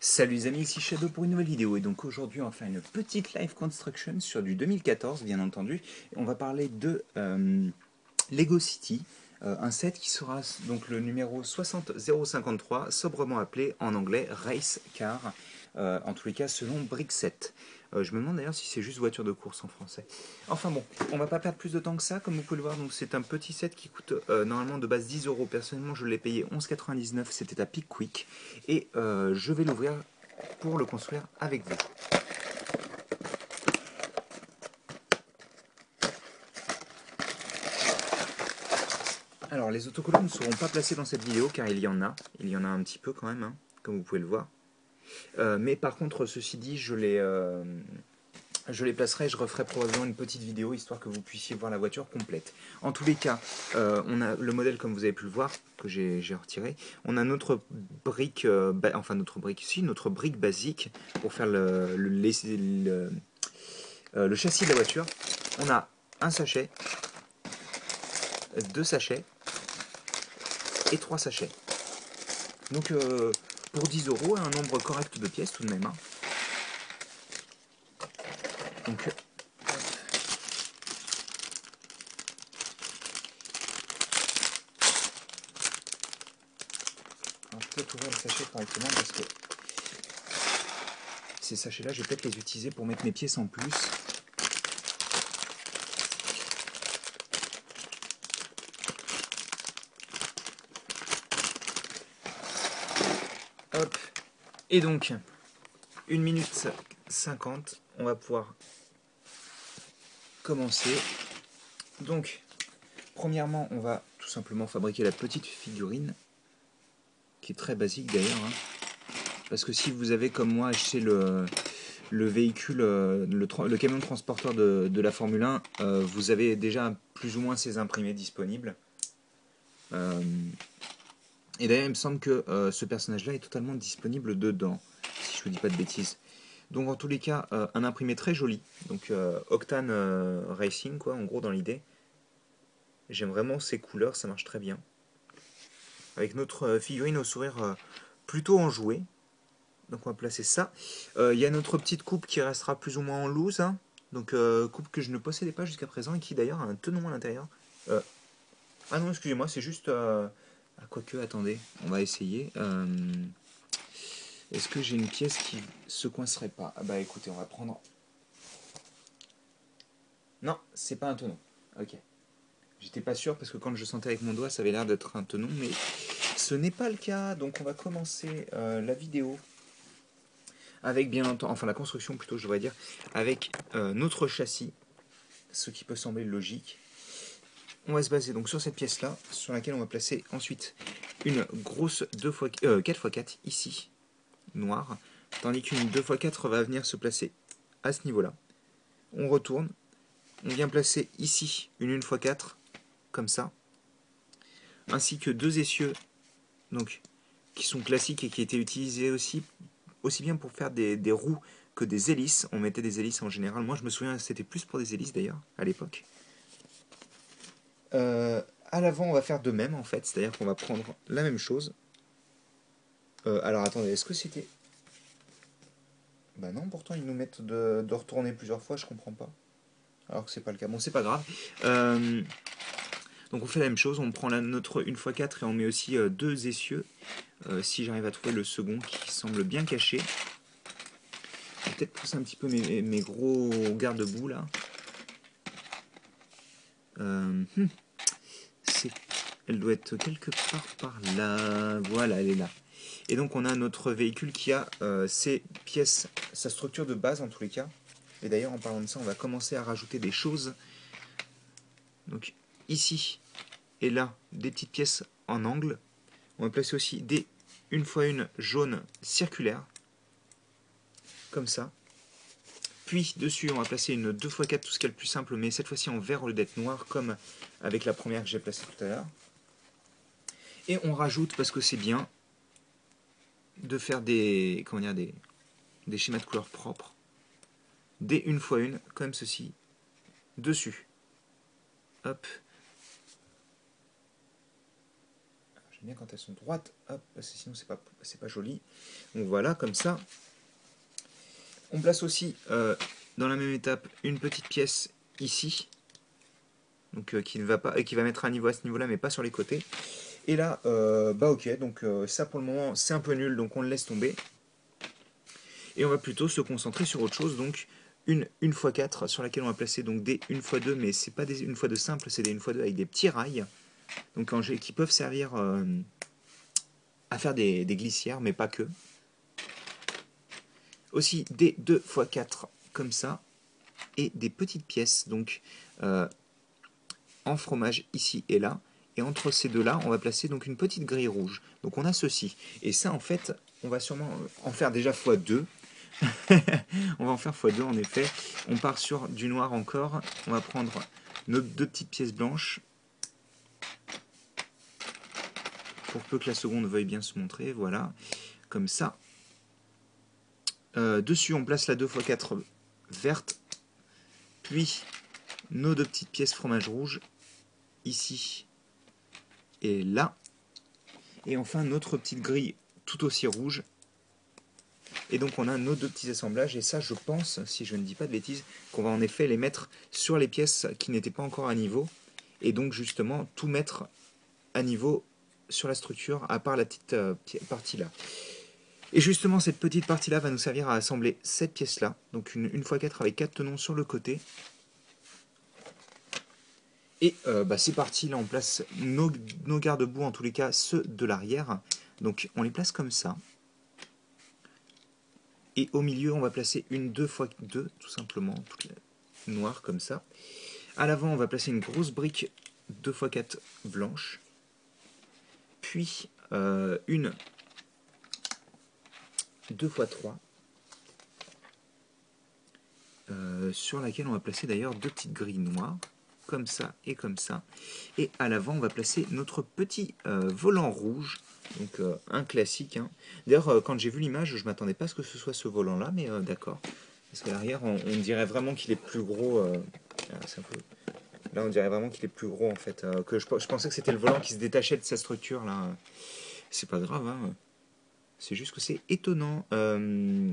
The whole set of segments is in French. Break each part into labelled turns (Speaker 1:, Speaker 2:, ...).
Speaker 1: Salut les amis, ici Shadow pour une nouvelle vidéo et donc aujourd'hui on va faire une petite live construction sur du 2014 bien entendu. Et on va parler de Lego City, un set qui sera donc le numéro 60053, sobrement appelé en anglais Race Car, en tous les cas selon Brickset. Je me demande d'ailleurs si c'est juste voiture de course en français. Enfin bon, on va pas perdre plus de temps que ça, comme vous pouvez le voir, donc c'est un petit set qui coûte normalement de base 10 euros. Personnellement je l'ai payé 11,99, c'était à Pickwick, et je vais l'ouvrir pour le construire avec vous. Alors les autocollants ne seront pas placés dans cette vidéo car il y en a un petit peu quand même, hein, comme vous pouvez le voir. Mais par contre, ceci dit, je les placerai, je referai probablement une petite vidéo histoire que vous puissiez voir la voiture complète. En tous les cas, on a le modèle comme vous avez pu le voir, que j'ai retiré. On a notre brique, notre brique basique pour faire le châssis de la voiture. On a un sachet, deux sachets et trois sachets. Donc pour 10 euros, un nombre correct de pièces tout de même, hein. Donc alors, je peux peut-être ouvrir le sachet correctement parce que ces sachets-là, je vais peut-être les utiliser pour mettre mes pièces en plus. Hop. Et donc, 1 minute 50, on va pouvoir commencer. Donc, premièrement, on va tout simplement fabriquer la petite figurine, qui est très basique d'ailleurs, hein. Parce que si vous avez comme moi acheté le véhicule, le camion transporteur de la Formule 1, vous avez déjà plus ou moins ces imprimés disponibles. Et d'ailleurs, il me semble que ce personnage-là est totalement disponible dedans, si je ne vous dis pas de bêtises. Donc en tous les cas, un imprimé très joli, donc Octane Racing, quoi, en gros dans l'idée. J'aime vraiment ces couleurs, ça marche très bien. Avec notre figurine au sourire plutôt enjoué. Donc on va placer ça. Il y a notre petite coupe qui restera plus ou moins en loose, hein. Donc coupe que je ne possédais pas jusqu'à présent et qui d'ailleurs a un tenon à l'intérieur. Ah non, excusez-moi, c'est juste... Ah, quoique, attendez, on va essayer. Est-ce que j'ai une pièce qui se coincerait pas? Ah bah écoutez, on va prendre... Non, c'est pas un tenon. Ok. J'étais pas sûr parce que quand je sentais avec mon doigt, ça avait l'air d'être un tenon, mais ce n'est pas le cas. Donc on va commencer la vidéo avec bien entendu, enfin la construction plutôt, je devrais dire, avec notre châssis, ce qui peut sembler logique. On va se baser donc sur cette pièce-là, sur laquelle on va placer ensuite une grosse 4x4 ici, noire, tandis qu'une 2x4 va venir se placer à ce niveau-là. On retourne, on vient placer ici une 1x4, comme ça, ainsi que deux essieux, donc qui sont classiques et qui étaient utilisés aussi bien pour faire des roues que des hélices. On mettait des hélices en général. Moi, je me souviens, c'était plus pour des hélices d'ailleurs, à l'époque. À l'avant, on va faire de même en fait, c'est-à-dire qu'on va prendre la même chose. Alors attendez, est-ce que c'était... Bah non, pourtant ils nous mettent de retourner plusieurs fois, je comprends pas. Alors que c'est pas le cas. Bon, c'est pas grave. Donc on fait la même chose, on prend notre 1x4 et on met aussi deux essieux. Si j'arrive à trouver le second qui semble bien caché. Je vais peut-être pousser un petit peu mes gros garde-boue là. Euh, Elle doit être quelque part par là. Voilà, elle est là. Et donc on a notre véhicule qui a ses pièces, sa structure de base en tous les cas. Et d'ailleurs en parlant de ça, on va commencer à rajouter des choses. Donc ici et là, des petites pièces en angle. On va placer aussi des 1x1 jaunes circulaires. Comme ça. Puis dessus, on va placer une 2x4, tout ce qui est le plus simple, mais cette fois-ci en vert au lieu d'être noir, comme avec la première que j'ai placée tout à l'heure. Et on rajoute, parce que c'est bien, de faire des schémas de couleurs propres, des 1x1, comme ceci, dessus. Hop. J'aime bien quand elles sont droites, hop, parce que sinon c'est pas joli. Donc voilà, comme ça. On place aussi dans la même étape une petite pièce ici, donc qui ne va pas, et qui va mettre un niveau à ce niveau-là, mais pas sur les côtés. Et là, bah ok, donc ça pour le moment c'est un peu nul, donc on le laisse tomber. Et on va plutôt se concentrer sur autre chose, donc une 1x4 sur laquelle on va placer donc des 1x2, mais c'est pas des 1x2 simples, c'est des 1x2 avec des petits rails, donc qui peuvent servir à faire des glissières, mais pas que. Aussi des 2x4 comme ça, et des petites pièces, donc en fromage ici et là. Et entre ces deux-là, on va placer donc une petite grille rouge. Donc on a ceci. Et ça, en fait, on va sûrement en faire déjà x2. On va en faire x2 en effet. On part sur du noir encore. On va prendre nos deux petites pièces blanches. Pour peu que la seconde veuille bien se montrer. Voilà. Comme ça. Dessus, on place la 2x4 verte. Puis nos deux petites pièces fromage rouge. Ici et là. Et enfin notre petite grille tout aussi rouge. Et donc on a nos deux petits assemblages, et ça je pense, si je ne dis pas de bêtises, qu'on va en effet les mettre sur les pièces qui n'étaient pas encore à niveau, et donc justement tout mettre à niveau sur la structure, à part la petite partie là. Et justement cette petite partie là va nous servir à assembler cette pièce là, donc une x4 avec 4 tenons sur le côté. Et bah c'est parti, là on place nos garde-boue, en tous les cas ceux de l'arrière, donc on les place comme ça. Et au milieu, on va placer une 2x2, tout simplement, toute noire comme ça. À l'avant, on va placer une grosse brique 2x4 blanche. Puis une 2x3, sur laquelle on va placer d'ailleurs deux petites grilles noires, comme ça et comme ça. Et à l'avant, on va placer notre petit volant rouge, donc un classique. Hein. D'ailleurs, quand j'ai vu l'image, je ne m'attendais pas à ce que ce soit ce volant-là, mais d'accord. Parce qu'à l'arrière, on dirait vraiment qu'il est plus gros. Là, on dirait vraiment qu'il est plus gros en fait. Que je pensais que c'était le volant qui se détachait de sa structure là. C'est pas grave, hein. C'est juste que c'est étonnant. On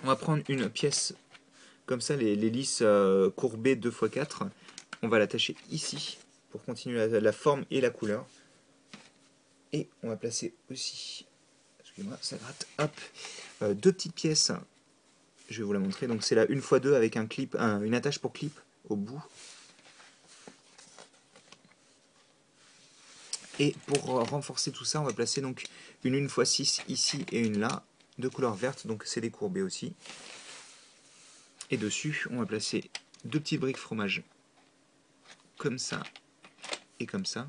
Speaker 1: va prendre une pièce comme ça, les lisses courbées 2x4. On va l'attacher ici pour continuer la forme et la couleur. Et on va placer aussi, excusez-moi, ça gratte, hop, deux petites pièces. Je vais vous la montrer. Donc c'est la 1x2 avec un clip, une attache pour clip au bout. Et pour renforcer tout ça, on va placer donc une 1x6 ici et une là, de couleur verte, donc c'est décourbé aussi. Et dessus, on va placer deux petites briques fromage, comme ça et comme ça.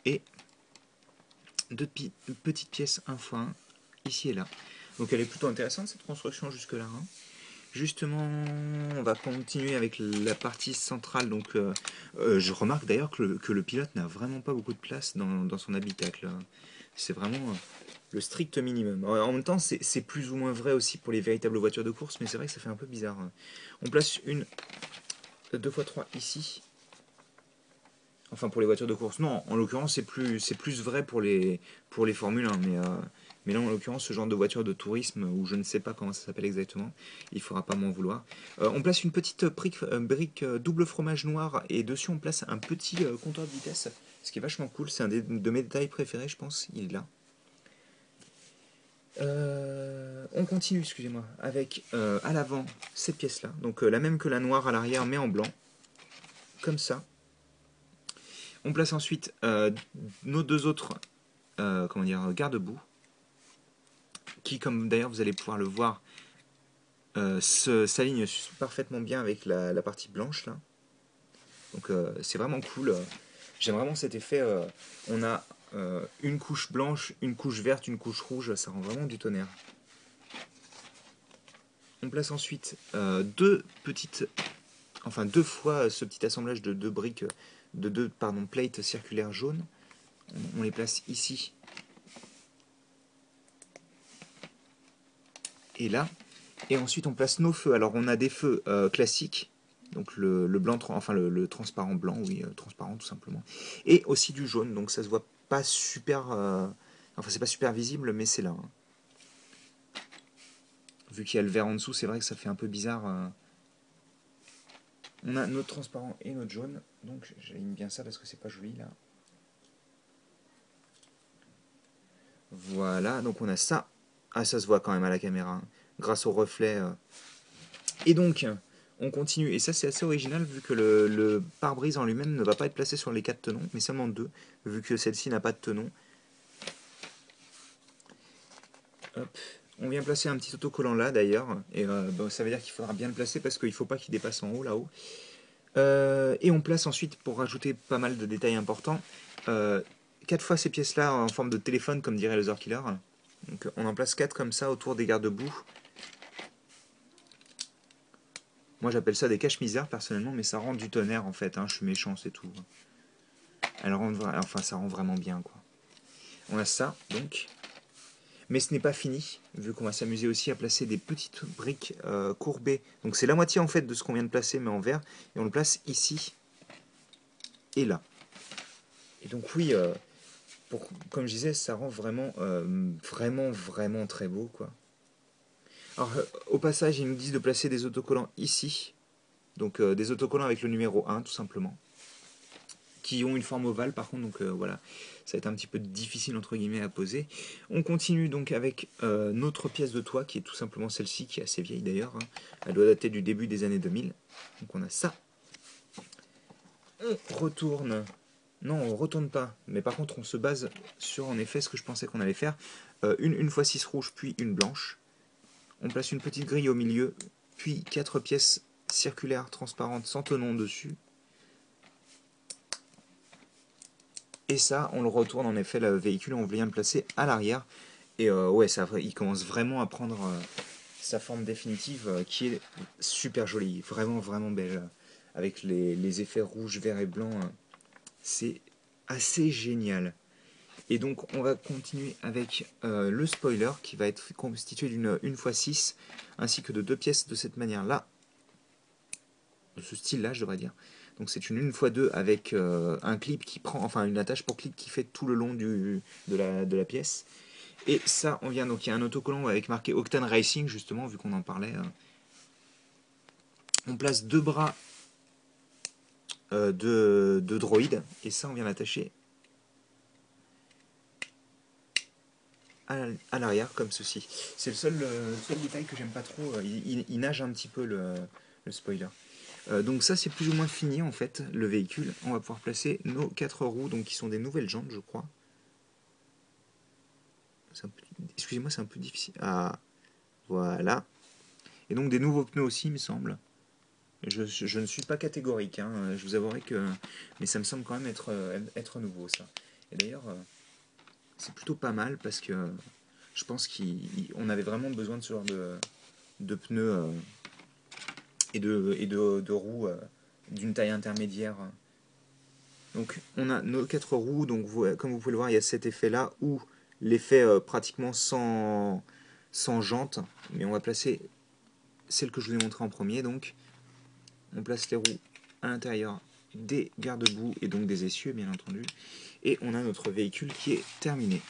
Speaker 1: Et deux petites pièces 1x1, ici et là. Donc elle est plutôt intéressante cette construction jusque-là. Hein. Justement, on va continuer avec la partie centrale. Donc, je remarque d'ailleurs que le pilote n'a vraiment pas beaucoup de place dans son habitacle. C'est vraiment le strict minimum. En même temps, c'est plus ou moins vrai aussi pour les véritables voitures de course, mais c'est vrai que ça fait un peu bizarre. On place une 2x3 ici. Enfin, pour les voitures de course. Non, en l'occurrence, c'est plus vrai pour les Formule 1, mais là, en l'occurrence, ce genre de voiture de tourisme, où je ne sais pas comment ça s'appelle exactement, il ne faudra pas m'en vouloir. On place une petite brique double fromage noir, et dessus, on place un petit compteur de vitesse, ce qui est vachement cool. C'est un de mes détails préférés, je pense. Il est là. On continue, excusez-moi, avec à l'avant cette pièce-là. Donc, la même que la noire à l'arrière, mais en blanc. Comme ça. On place ensuite nos deux autres garde-boue, qui, comme d'ailleurs vous allez pouvoir le voir, s'alignent parfaitement bien avec la partie blanche là. Donc c'est vraiment cool. J'aime vraiment cet effet. On a une couche blanche, une couche verte, une couche rouge. Ça rend vraiment du tonnerre. On place ensuite deux fois ce petit assemblage de deux briques, plates circulaires jaunes. On les place ici et là. Et ensuite on place nos feux. Alors on a des feux classiques, donc le blanc, enfin le transparent blanc, oui, transparent tout simplement. Et aussi du jaune, donc ça se voit pas super... enfin, c'est pas super visible, mais c'est là. Hein. Vu qu'il y a le vert en dessous, c'est vrai que ça fait un peu bizarre. On a notre transparent et notre jaune. Donc, j'aligne bien ça parce que c'est pas joli, là. Voilà, donc on a ça. Ah, ça se voit quand même à la caméra, hein, grâce au reflet. Et donc, on continue. Et ça, c'est assez original vu que le pare-brise en lui-même ne va pas être placé sur les 4 tenons, mais seulement 2, vu que celle-ci n'a pas de tenon. Hop. On vient placer un petit autocollant là d'ailleurs, et bon, ça veut dire qu'il faudra bien le placer parce qu'il ne faut pas qu'il dépasse en haut là-haut. Et on place ensuite, pour rajouter pas mal de détails importants, 4 fois ces pièces-là en forme de téléphone, comme dirait le Zorkiller. Donc on en place 4 comme ça autour des garde-boue. Moi j'appelle ça des cache-misères personnellement, mais ça rend du tonnerre en fait, hein, je suis méchant, c'est tout. Enfin, ça rend vraiment bien quoi. On a ça donc. Mais ce n'est pas fini, vu qu'on va s'amuser aussi à placer des petites briques courbées. Donc c'est la moitié en fait de ce qu'on vient de placer, mais en vert. Et on le place ici et là. Et donc oui, comme je disais, ça rend vraiment très beau, quoi. Alors au passage, ils nous disent de placer des autocollants ici. Donc des autocollants avec le numéro 1, tout simplement. Qui ont une forme ovale par contre, donc voilà, ça va être un petit peu difficile entre guillemets à poser. On continue donc avec notre pièce de toit qui est tout simplement celle-ci, qui est assez vieille d'ailleurs, hein. Elle doit dater du début des années 2000. Donc on a ça. On retourne. Non, on retourne pas, mais par contre on se base sur en effet ce que je pensais qu'on allait faire. Une fois 6 rouges, puis une blanche. On place une petite grille au milieu, puis 4 pièces circulaires transparentes sans tenon dessus. Et ça, on le retourne en effet, le véhicule, on vient le placer à l'arrière. Et ouais, il commence vraiment à prendre sa forme définitive qui est super jolie, vraiment belle. Avec les effets rouge, vert et blanc, c'est assez génial. Et donc on va continuer avec le spoiler qui va être constitué d'une 1x6 ainsi que de 2 pièces de cette manière-là, de ce style-là je devrais dire. Donc c'est une 1x2 avec un clip qui prend, enfin une attache pour clip qui fait tout le long de la pièce. Et ça, on vient, donc il y a un autocollant avec marqué Octane Racing, justement, vu qu'on en parlait. On place 2 bras de droïde, et ça, on vient l'attacher à l'arrière, comme ceci. C'est le seul détail que j'aime pas trop. Il nage un petit peu le spoiler. Donc ça, c'est plus ou moins fini, en fait, le véhicule. On va pouvoir placer nos 4 roues, donc qui sont des nouvelles jantes, je crois. Excusez-moi, c'est un peu difficile. Ah, voilà. Et donc des nouveaux pneus aussi, il me semble. Je ne suis pas catégorique, hein, je vous avouerai que... Mais ça me semble quand même être nouveau, ça. Et d'ailleurs, c'est plutôt pas mal parce que je pense qu'on avait vraiment besoin de ce genre de pneus de roues d'une taille intermédiaire. Donc on a nos 4 roues, donc comme vous pouvez le voir, il y a cet effet-là, ou l'effet pratiquement sans jante. Mais on va placer celle que je vous ai montré en premier, donc on place les roues à l'intérieur des garde-boue et donc des essieux bien entendu, et on a notre véhicule qui est terminé.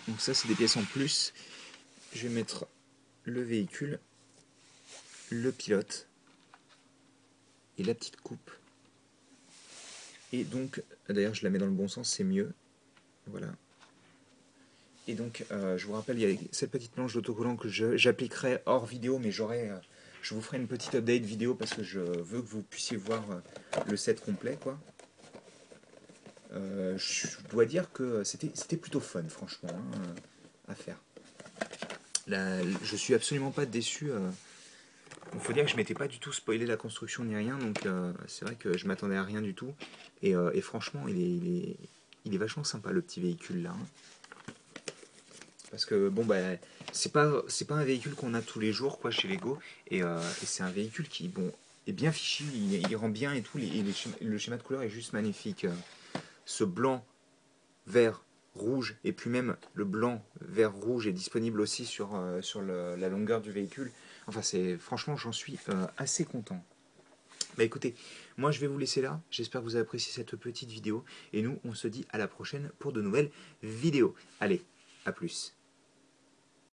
Speaker 1: Donc ça c'est des pièces en plus. Je vais mettre le véhicule, le pilote et la petite coupe, et donc d'ailleurs je la mets dans le bon sens, c'est mieux, voilà. Et donc je vous rappelle, il y a cette petite planche d'autocollant que j'appliquerai hors vidéo, mais je vous ferai une petite update vidéo parce que je veux que vous puissiez voir le set complet, quoi. Je dois dire que c'était plutôt fun, franchement, hein, à faire. Là, je suis absolument pas déçu. Il faut dire que je m'étais pas du tout spoilé la construction ni rien, donc c'est vrai que je m'attendais à rien du tout. Et franchement, il est vachement sympa le petit véhicule là. Hein. Parce que bon, bah, c'est pas un véhicule qu'on a tous les jours quoi chez Lego. Et c'est un véhicule qui bon, est bien fichu, il rend bien et tout. Le schéma de couleur est juste magnifique. Ce blanc vert, rouge, et puis même le blanc, vert, rouge est disponible aussi sur la longueur du véhicule. Enfin, franchement, j'en suis assez content. Bah écoutez, moi je vais vous laisser là. J'espère que vous avez apprécié cette petite vidéo. Et nous, on se dit à la prochaine pour de nouvelles vidéos. Allez, à plus.